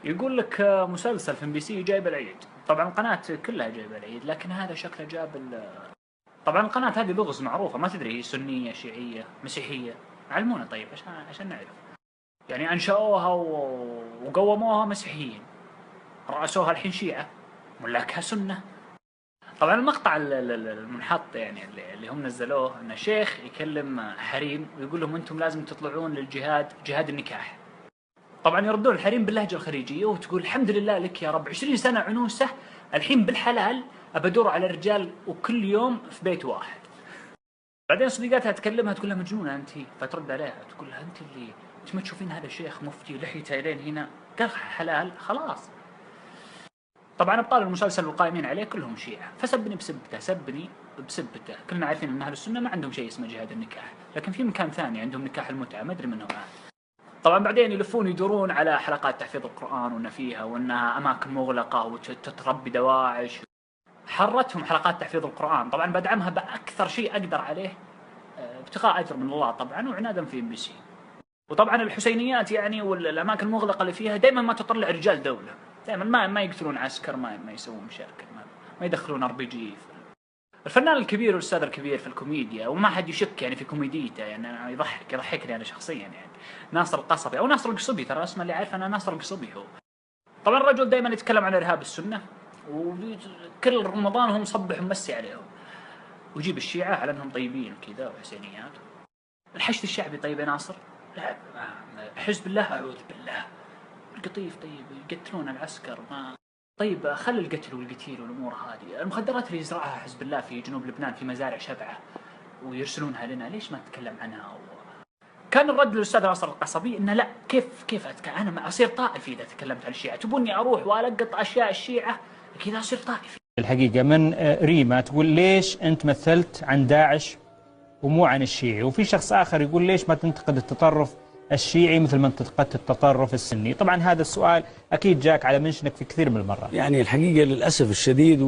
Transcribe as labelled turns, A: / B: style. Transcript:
A: يقول لك مسلسل في ام بي سي جايب العيد. طبعا القناة كلها جايبه العيد، لكن هذا شكله جاب طبعا القناة هذه لغز معروفة، ما تدري هي سنية شيعية مسيحية. علمونا طيب عشان نعرف. يعني انشأوها وقوموها مسيحيين، رأسوها الحين شيعة، ملاكها سنة. طبعا المقطع المنحط يعني اللي هم نزلوه ان شيخ يكلم حريم ويقول لهم انتم لازم تطلعون للجهاد، جهاد النكاح. طبعا يردون الحريم باللهجه الخليجيه وتقول الحمد لله لك يا رب 20 سنه عنوسه، الحين بالحلال ابدور على رجال وكل يوم في بيت واحد. بعدين صديقاتها تكلمها تقول لها مجنونه انت، فترد عليها تقول لها انت ما تشوفين هذا الشيخ مفتي لحيته الين هنا قال حلال خلاص. طبعا ابطال المسلسل والقائمين عليه كلهم شيعه، فسبني بسبته سبني بسبته. كلنا عارفين ان اهل السنه ما عندهم شيء اسمه جهاد النكاح، لكن في مكان ثاني عندهم نكاح المتعه ما ادري من نوعه. طبعا بعدين يلفون يدورون على حلقات تحفيظ القرآن وان فيها وانها اماكن مغلقة وتتربي دواعش. حرتهم حلقات تحفيظ القرآن، طبعا بدعمها باكثر شيء اقدر عليه ابتغاء اجر من الله طبعا وعنادا في ام بي سي. وطبعا الحسينيات يعني والاماكن المغلقة اللي فيها دائما ما تطلع رجال دولة، دائما ما يقتلون عسكر، ما يسوون مشاكل، ما يدخلون ار بي جي. الفنان الكبير والاستاذ الكبير في الكوميديا وما حد يشك يعني في كوميديته، يعني يضحكني انا شخصيا يعني ناصر القصبي او ناصر القصبي، ترى اسمه اللي عارف انا ناصر القصبي هو. طبعا الرجل دائما يتكلم عن ارهاب السنه، وكل رمضان هو مصبح ومسي عليهم، ويجيب الشيعه على انهم طيبين كذا وحسينيات. الحشد الشعبي طيب يا ناصر؟ لا حزب الله اعوذ بالله. القطيف طيب يقتلون العسكر ما طيب خلي القتل والقتيل والامور هذه. المخدرات اللي يزرعها حزب الله في جنوب لبنان في مزارع شبعه ويرسلونها لنا، ليش ما تتكلم عنها؟ كان الرد للاستاذ ناصر القصبي انه لا كيف انا ما اصير طائفي اذا تكلمت عن الشيعه، تبوني اروح والقط اشياء الشيعه كذا اصير طائفي.
B: الحقيقه من ريما تقول ليش انت مثلت عن داعش ومو عن الشيعي، وفي شخص اخر يقول ليش ما تنتقد التطرف الشيعي مثل ما انتقدت التطرف السني. طبعا هذا السؤال اكيد جاك على منشنك في كثير من المرات.
C: يعني الحقيقه للاسف الشديد